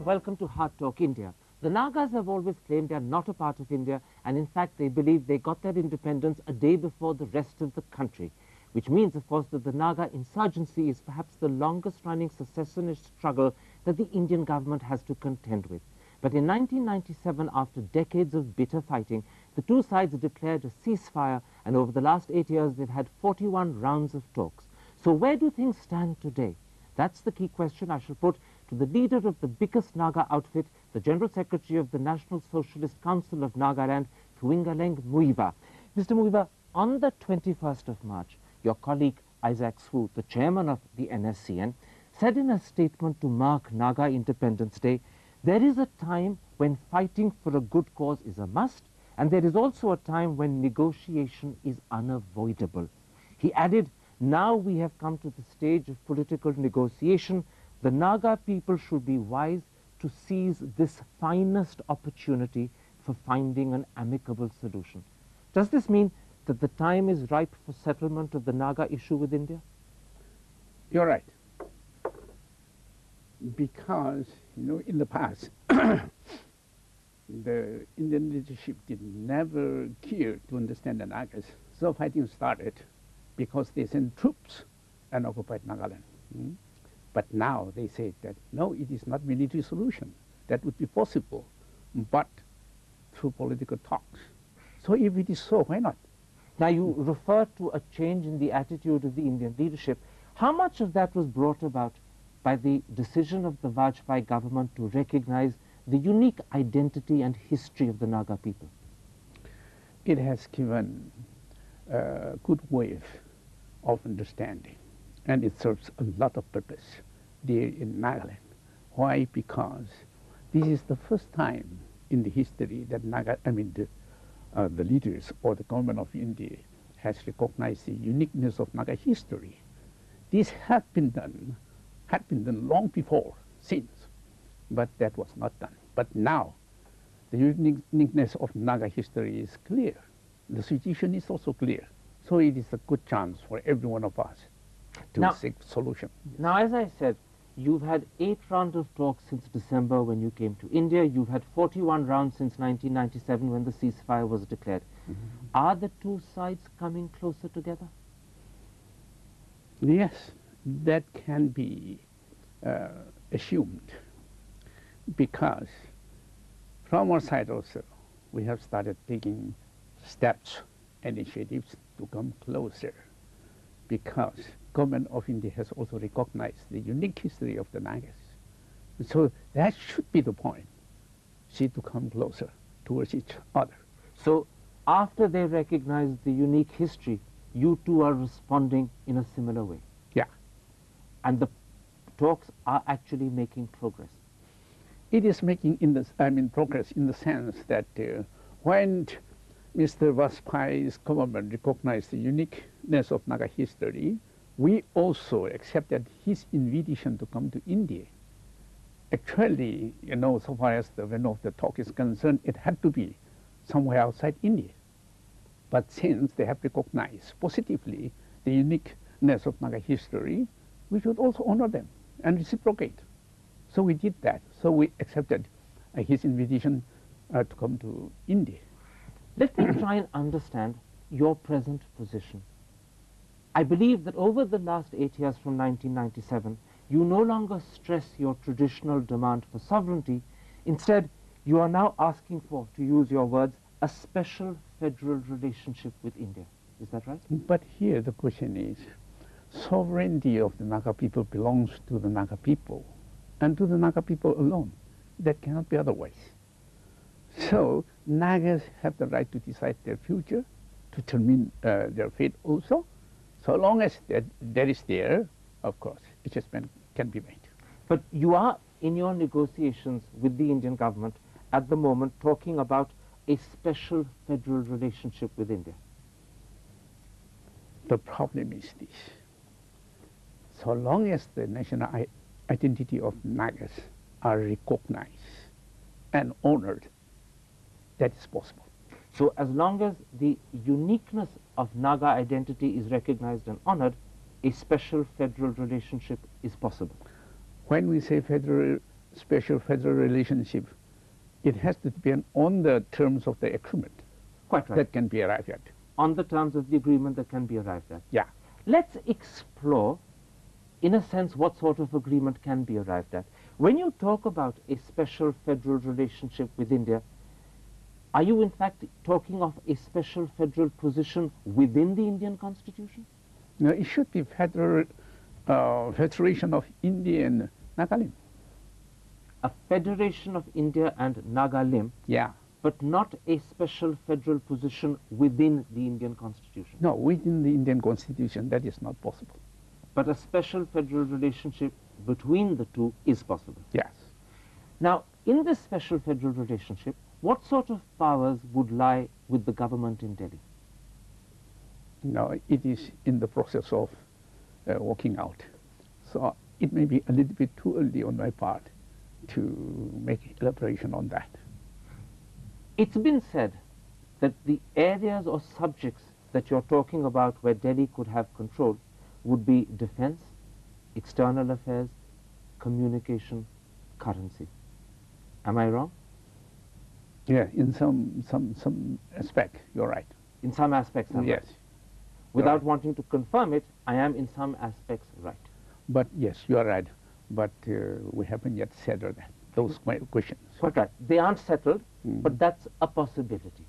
welcome to Hardtalk India. The Nagas have always claimed they are not a part of India, and in fact they believe they got their independence a day before the rest of the country, which means, of course, that the Naga insurgency is perhaps the longest-running secessionist struggle that the Indian government has to contend with. But in 1997, after decades of bitter fighting, the two sides declared a ceasefire, and over the last 8 years they've had 41 rounds of talks. So where do things stand today? That's the key question I shall put to the leader of the biggest Naga outfit, the General Secretary of the National Socialist Council of Nagaland, Thuingaleng Muiva. Mr. Muiva, on the 21st of March, your colleague Isaac Swu, the chairman of the NSCN, said in a statement to mark Naga Independence Day, there is a time when fighting for a good cause is a must, and there is also a time when negotiation is unavoidable. He added, now we have come to the stage of political negotiation. The Naga people should be wise to seize this finest opportunity for finding an amicable solution. Does this mean that the time is ripe for settlement of the Naga issue with India? You're right. Because, in the past, the Indian leadership did never care to understand the Nagas. So fighting started because they sent troops and occupied Nagaland. But now they say that, no, it is not military solution. That would be possible, but through political talks. So if it is so, why not? Now you refer to a change in the attitude of the Indian leadership. How much of that was brought about by the decision of the Vajpayee government to recognize the unique identity and history of the Naga people? It has given a good wave of understanding, and it serves a lot of purpose there in Nagaland. Why? Because this is the first time in the history that the leaders or the government of India has recognized the uniqueness of Naga history. This had been done long before, since, but that was not done. But now, the uniqueness of Naga history is clear. The situation is also clear. So it is a good chance for every one of us to seek solution. Now, as I said, you've had 8 rounds of talks since December when you came to India. You've had 41 rounds since 1997 when the ceasefire was declared. Are the two sides coming closer together? Yes, that can be assumed, because from our side also, we have started taking steps, initiatives to come closer, because government of India has also recognized the unique history of the Nagas. So that should be the point, see, to come closer towards each other. So after they recognize the unique history, you two are responding in a similar way? Yeah. And the talks are actually making progress? It is making progress in the sense that when Mr. Vajpayee's government recognized the uniqueness of Naga history, we also accepted his invitation to come to India. Actually, so far as the venue of the talk is concerned, it had to be somewhere outside India. But since they have recognized positively the uniqueness of Naga history, we should also honor them and reciprocate. So we did that. So we accepted his invitation to come to India. Let me try and understand your present position. I believe that over the last 8 years from 1997, you no longer stress your traditional demand for sovereignty. Instead, you are now asking for, to use your words, a special federal relationship with India. Is that right? But here the question is, sovereignty of the Naga people belongs to the Naga people, and to the Naga people alone. That cannot be otherwise. So Nagas have the right to decide their future, to determine their fate also. So long as that is there, of course, adjustment can be made. But you are, in your negotiations with the Indian government at the moment, talking about a special federal relationship with India. The problem is this. So long as the national identity of Nagas are recognized and honored, that is possible. So as long as the uniqueness of Naga identity is recognized and honored, a special federal relationship is possible. When we say federal special federal relationship, it has to depend on the terms of the agreement. Quite right. That can be arrived at. On the terms of the agreement that can be arrived at. Yeah. Let's explore, in a sense, what sort of agreement can be arrived at. When you talk about a special federal relationship with India, are you in fact talking of a special federal position within the Indian Constitution? No, it should be Federation of India and Nagaland. A Federation of India and Nagaland, Yeah. but not a special federal position within the Indian Constitution. No, within the Indian Constitution, that is not possible. But a special federal relationship between the two is possible. Yes. Now, in this special federal relationship, what sort of powers would lie with the government in Delhi? No, it is in the process of working out. So it may be a little bit too early on my part to make elaboration on that. It's been said that the areas or subjects that you're talking about where Delhi could have control would be defense, external affairs, communication, currency. Am I wrong? Yeah, in some aspect, you're right. In some aspects, I'm Yes. right. Without Right. wanting to confirm it, I am in some aspects right. But yes, you are right. But we haven't yet settled that, those questions. Quite right. They aren't settled, Mm. but that's a possibility.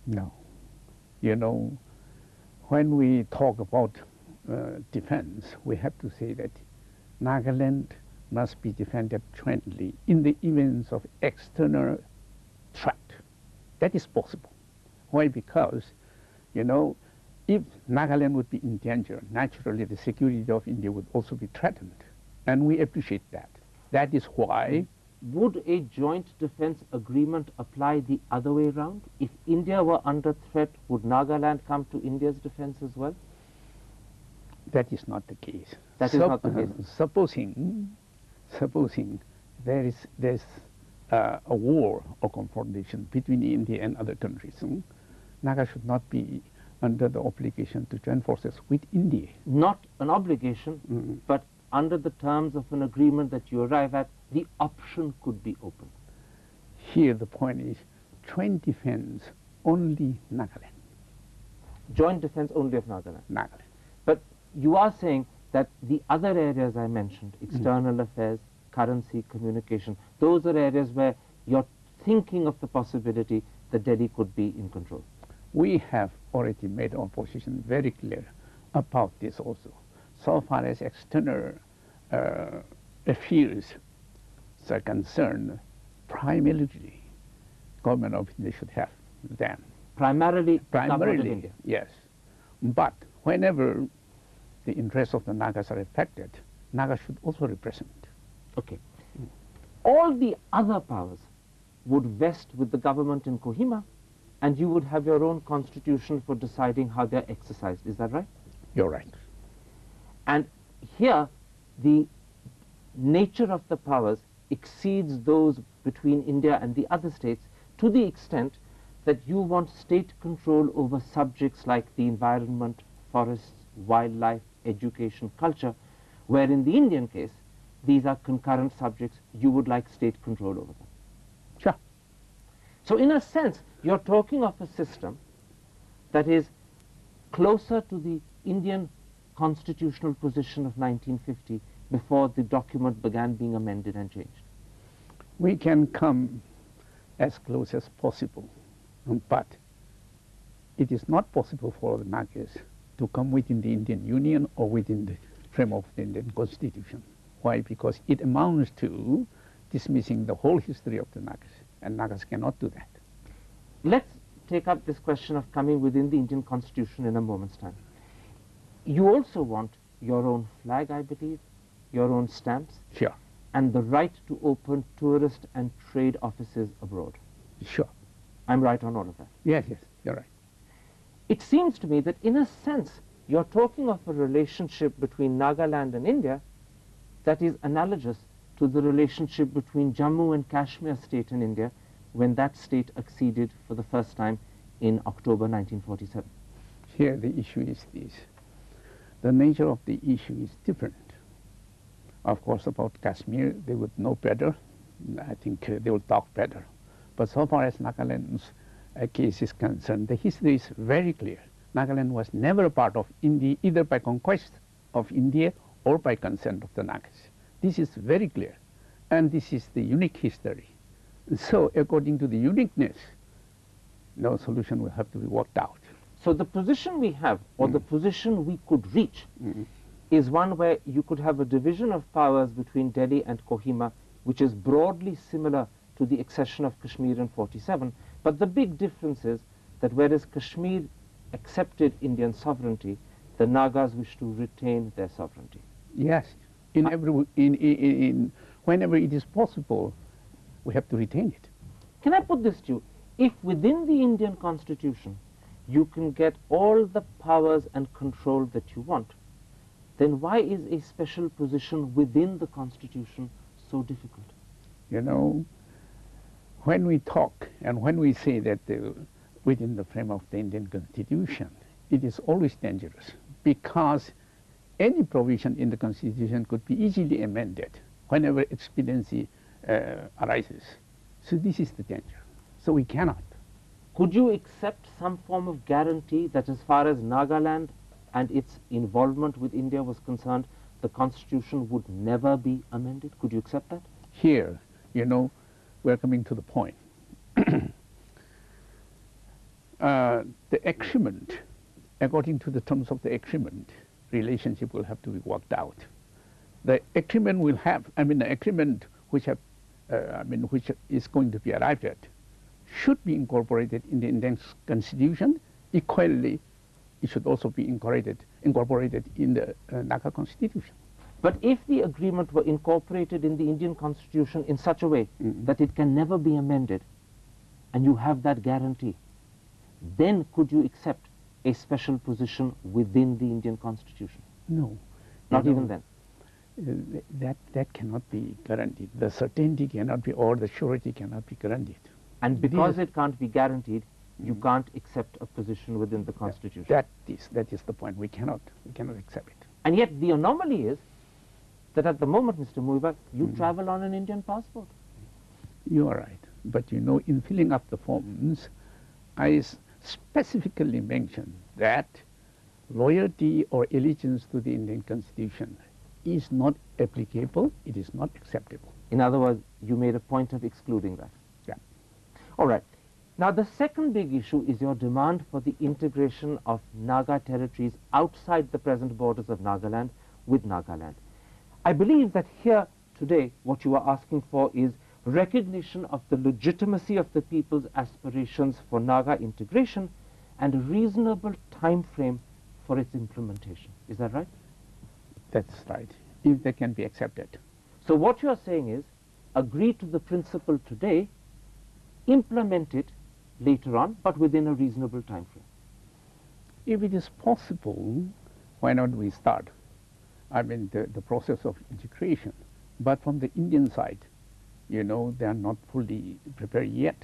No. You know, when we talk about defense, we have to say that Nagaland must be defended jointly in the events of external threat. That is possible. Why? Because, you know, if Nagaland would be in danger, naturally the security of India would also be threatened. And we appreciate that. That is why. Would a joint defense agreement apply the other way around? If India were under threat, would Nagaland come to India's defense as well? That is not the case. That is not the case. Supposing there's a war or confrontation between India and other countries, Naga should not be under the obligation to join forces with India. Not an obligation, but under the terms of an agreement that you arrive at, the option could be open. Here the point is joint defense only Nagaland. Joint defense only of Nagaland. Nagaland. But you are saying that the other areas I mentioned, external affairs, currency, communication, those are areas where you're thinking of the possibility that Delhi could be in control. We have already made our position very clear about this also. So far as external affairs are concerned, primarily government of India should have them. Primarily government of India. Yes. But whenever the interests of the Nagas are affected, Nagas should also represent. Okay. All the other powers would vest with the government in Kohima, and you would have your own constitution for deciding how they're exercised. Is that right? You're right. And here, the nature of the powers exceeds those between India and the other states to the extent that you want state control over subjects like the environment, forests, wildlife, education, culture, where in the Indian case, these are concurrent subjects, you would like state control over them. Sure. So in a sense, you're talking of a system that is closer to the Indian constitutional position of 1950 before the document began being amended and changed. We can come as close as possible, but it is not possible for the Nagas to come within the Indian Union or within the frame of the Indian Constitution. Why? Because it amounts to dismissing the whole history of the Nagas, and Nagas cannot do that. Let's take up this question of coming within the Indian Constitution in a moment's time. You also want your own flag, I believe, your own stamps, Sure. and the right to open tourist and trade offices abroad. Sure. I'm right on all of that. Yes, yes, you're right. It seems to me that in a sense, you're talking of a relationship between Nagaland and India that is analogous to the relationship between Jammu and Kashmir state in India when that state acceded for the first time in October 1947. Here the issue is this. The nature of the issue is different. Of course, about Kashmir, they would know better. I think they will talk better. But so far as Nagaland's case is concerned, the history is very clear. Nagaland was never a part of India, either by conquest of India or by consent of the Nagas. This is very clear. And this is the unique history. So according to the uniqueness, no solution will have to be worked out. So the position we have, or the position we could reach, is one where you could have a division of powers between Delhi and Kohima, which is broadly similar to the accession of Kashmir in 47. But the big difference is that whereas Kashmir accepted Indian sovereignty, the Nagas wish to retain their sovereignty. Yes, whenever it is possible, we have to retain it. Can I put this to you? If within the Indian constitution you can get all the powers and control that you want, then why is a special position within the constitution so difficult? You know, when we talk and when we say that within the frame of the Indian constitution, it is always dangerous because any provision in the constitution could be easily amended whenever expediency arises. So this is the danger. So we cannot. Could you accept some form of guarantee that as far as Nagaland and its involvement with India was concerned, the constitution would never be amended? Could you accept that? Here, you know, we're coming to the point. The agreement, according to the terms of the agreement, relationship will have to be worked out. The agreement will have, the agreement which is going to be arrived at should be incorporated in the Indian constitution. Equally, it should also be incorporated in the Naga constitution. But if the agreement were incorporated in the Indian constitution in such a way that it can never be amended, and you have that guarantee, then could you accept a special position within the Indian constitution? No. Not even then? That cannot be guaranteed. The certainty cannot be, or the surety cannot be guaranteed. And because it can't be guaranteed, you can't accept a position within the constitution. That is the point. We cannot accept it. And yet the anomaly is that at the moment, Mr. Muiva, you travel on an Indian passport. You are right. But you know, in filling up the forms, I specifically mentioned that loyalty or allegiance to the Indian constitution is not applicable, it is not acceptable. In other words, you made a point of excluding that. Yeah. All right. Now, the second big issue is your demand for the integration of Naga territories outside the present borders of Nagaland with Nagaland. I believe that here today what you are asking for is recognition of the legitimacy of the people's aspirations for Naga integration and a reasonable time frame for its implementation. Is that right? That's right, if they can be accepted. So what you are saying is, agree to the principle today, implement it later on, but within a reasonable time frame. If it is possible, why not we start? The process of integration. But from the Indian side, you know, they are not fully prepared yet.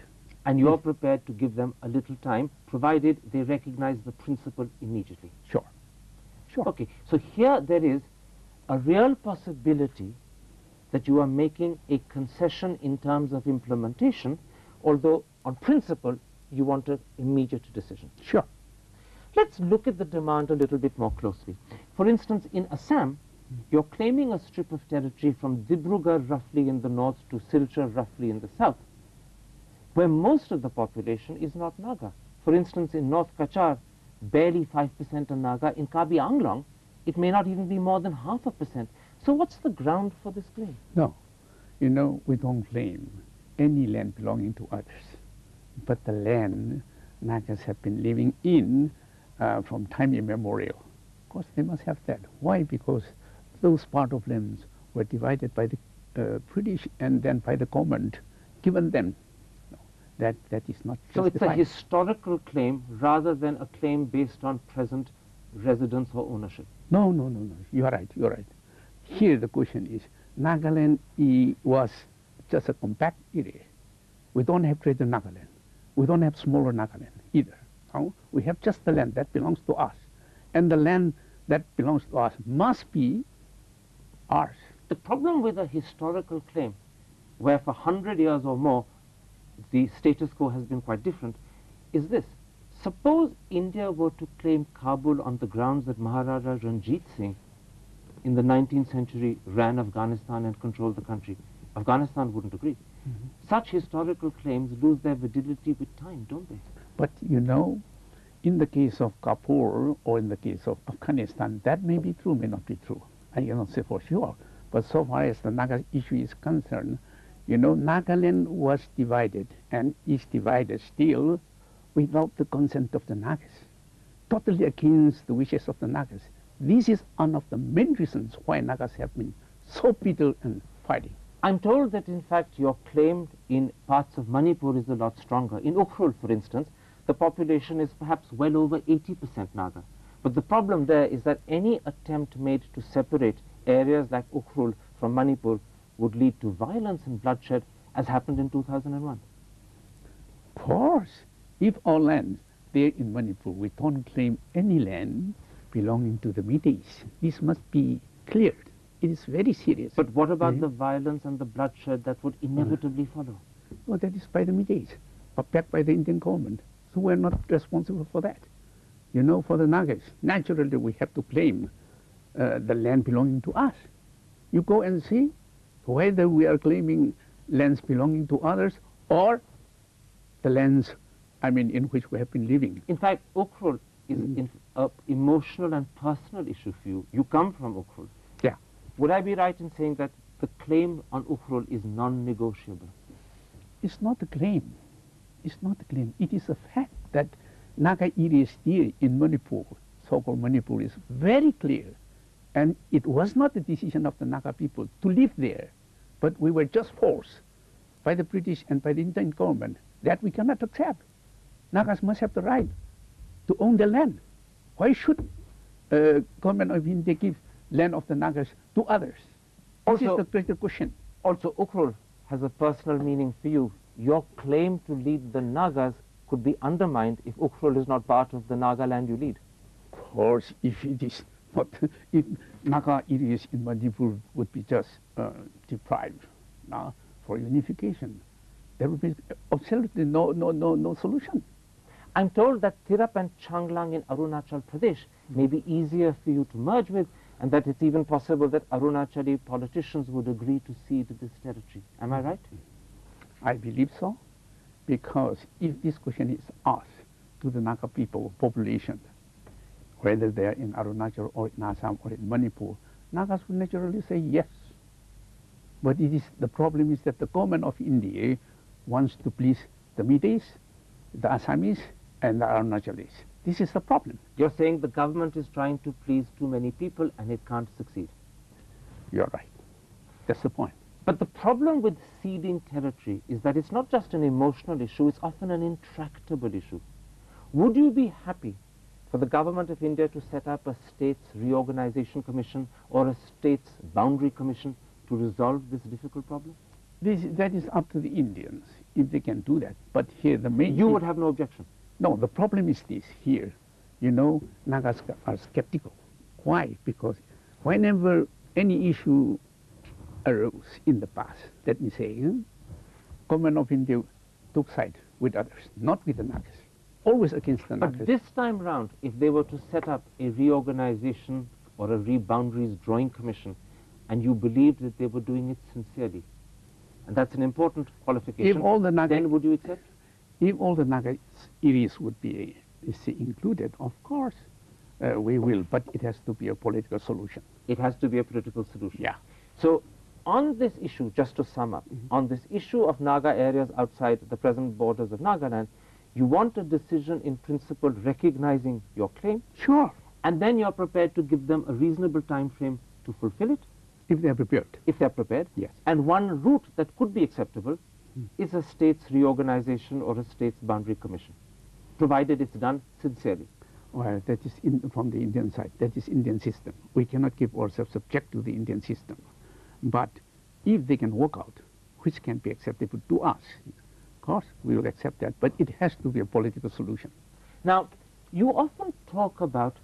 And you are prepared to give them a little time, provided they recognize the principle immediately. Sure. Okay, so here there is a real possibility that you are making a concession in terms of implementation, although on principle you want an immediate decision. Sure. Let's look at the demand a little bit more closely. For instance, in Assam, you're claiming a strip of territory from Dibrugarh roughly in the north to Silchar roughly in the south, where most of the population is not Naga. For instance, in North Kachar, barely 5% are Naga. In Kabi Anglong, it may not even be more than 0.5%. So what's the ground for this claim? No, you know, we don't claim any land belonging to others. But the land Nagas have been living in from time immemorial. Of course, they must have that. Why? Because those part of lands were divided by the British and then by the government, given them. No, that is not justified. So it's a historical claim rather than a claim based on present residence or ownership? No. You are right. Here the question is, Nagaland was just a compact area. We don't have greater Nagaland. We don't have smaller Nagaland either. No? We have just the land that belongs to us. And the land that belongs to us must be ours. The problem with a historical claim, where for 100 years or more the status quo has been quite different, is this. Suppose India were to claim Kabul on the grounds that Maharaja Ranjit Singh in the 19th century ran Afghanistan and controlled the country. Afghanistan wouldn't agree. Such historical claims lose their validity with time, don't they? But you know, in the case of Kabul or in the case of Afghanistan, that may be true, may not be true. I cannot say for sure. But so far as the Naga issue is concerned, you know, Nagaland was divided and is divided still without the consent of the Nagas, totally against the wishes of the Nagas. This is one of the main reasons why Nagas have been so bitter and fighting. I'm told that in fact your claim in parts of Manipur is a lot stronger. In Ukhrul, for instance, the population is perhaps well over 80% Naga. But the problem there is that any attempt made to separate areas like Ukhrul from Manipur would lead to violence and bloodshed, as happened in 2001. Of course, if our land there in Manipur, we don't claim any land belonging to the Meiteis. This must be cleared. It is very serious. But what about the violence and the bloodshed that would inevitably follow? Well, that is by the Meiteis, but backed by the Indian government. So we're not responsible for that. You know, for the Nagas, naturally we have to claim the land belonging to us. You go and see whether we are claiming lands belonging to others or the lands, I mean, in which we have been living. In fact, Ukhrul is an emotional and personal issue for you. You come from Ukhrul. Yeah. Would I be right in saying that the claim on Ukhrul is non-negotiable? It's not a claim. It's not a claim. It is a fact that Naga areas here in Manipur, so-called Manipur, is very clear. And it was not the decision of the Naga people to live there, but we were just forced by the British and by the Indian government that we cannot accept. Nagas must have the right to own the land. Why should government of India give land of the Nagas to others? This is the greater question. Also, Ukhrul has a personal meaning for you. Your claim to lead the Nagas could be undermined if Ukhrul is not part of the Naga land you lead. Of course, if it is not, if Naga areas in Manipur would be just deprived for unification, there would be absolutely no solution. I'm told that Tirap and Changlang in Arunachal Pradesh may be easier for you to merge with, and that it's even possible that Arunachali politicians would agree to cede this territory. Am I right? I believe so, because if this question is asked to the Naga people, population, whether they are in Arunachal or in Assam or in Manipur, Nagas will naturally say yes. But the problem is that the government of India wants to please the Meiteis, the Assamese, and the Arunachalis. This is the problem. You're saying the government is trying to please too many people and it can't succeed. You're right. That's the point. But the problem with ceding territory is that it's not just an emotional issue, it's often an intractable issue. Would you be happy for the government of India to set up a states reorganization commission or a states boundary commission to resolve this difficult problem? That is up to the Indians, if they can do that. But here the main... You would have no objection? No, the problem is this here. You know, Nagas are skeptical. Why? Because whenever any issue arose in the past, let me say, government of India took side with others, not with the Nagas, always against the Nagas. But this time round, if they were to set up a reorganization or a re-boundaries drawing commission, and you believed that they were doing it sincerely, and that's an important qualification, if all the Naga, then would you accept? If all the Naga areas would be included, of course, we will, but it has to be a political solution. It has to be a political solution. Yeah. So, on this issue, just to sum up, on this issue of Naga areas outside the present borders of Nagaland, you want a decision in principle recognizing your claim. Sure. And then you're prepared to give them a reasonable time frame to fulfill it. If they're prepared. If they're prepared. Yes. And one route that could be acceptable is a states reorganization or a states boundary commission, provided it's done sincerely. Well, that is from the Indian side. That is Indian system. We cannot keep ourselves subject to the Indian system. But if they can work out, which can be acceptable to us, of course, we will accept that. But it has to be a political solution. Now, you often talk about,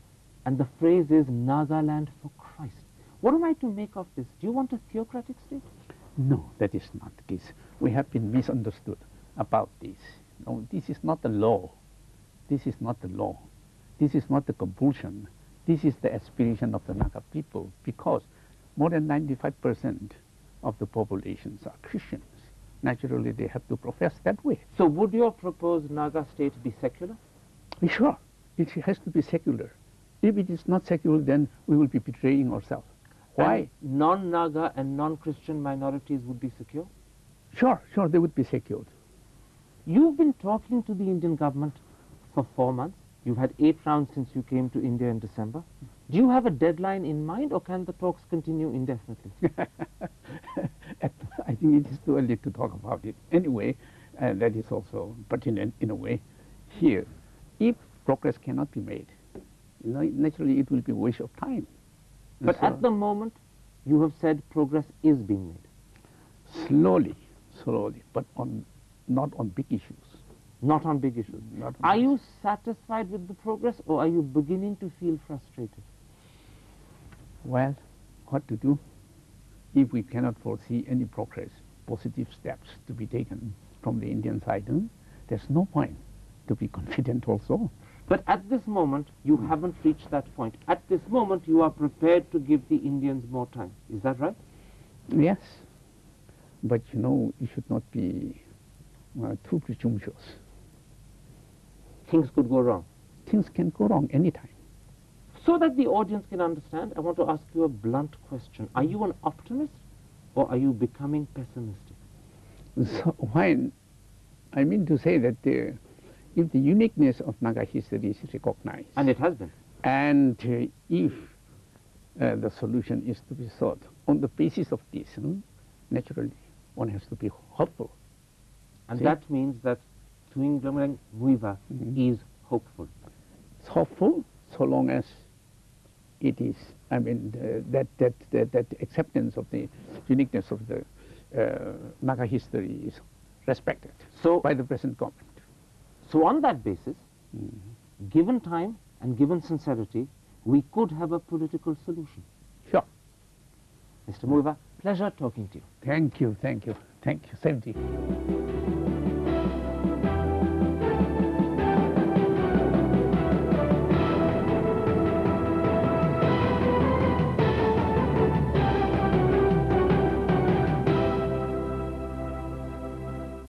and the phrase is Nagaland for Christ. What am I to make of this? Do you want a theocratic state? No, that is not the case. We have been misunderstood about this. No, this is not the law. This is not the law. This is not the compulsion. This is the aspiration of the Naga people, because more than 95% of the populations are Christians. Naturally, they have to profess that way. So would your proposed Naga state be secular? Sure, it has to be secular. If it is not secular, then we will be betraying ourselves. Why? And non-Naga and non-Christian minorities would be secure? Sure, they would be secured. You've been talking to the Indian government for 4 months. You've had 8 rounds since you came to India in December. Do you have a deadline in mind, or can the talks continue indefinitely? I think it is too early to talk about it. Anyway, that is also pertinent in a way. Here, if progress cannot be made, naturally it will be a waste of time. But so, at the moment, you have said progress is being made. Slowly, but not on big issues. Not on big issues. Are you satisfied with the progress, or are you beginning to feel frustrated? Well, what to do? If we cannot foresee any progress, positive steps to be taken from the Indian side, there's no point to be confident also. But at this moment, you haven't reached that point. At this moment, you are prepared to give the Indians more time. Is that right? Yes. But you should not be too presumptuous. Things could go wrong. Things can go wrong anytime. So that the audience can understand, I want to ask you a blunt question. Are you an optimist, or are you becoming pessimistic? So I mean to say that if the uniqueness of Naga history is recognized, And it has been. and if the solution is to be sought on the basis of this, naturally one has to be hopeful. And See? that means that Tuing Muiva is hopeful. It's hopeful so long as it is, that acceptance of the uniqueness of the Naga history is respected by the present government. So on that basis, given time and given sincerity, we could have a political solution. Sure. Mr. Muiva, pleasure talking to you. Thank you. Same to you.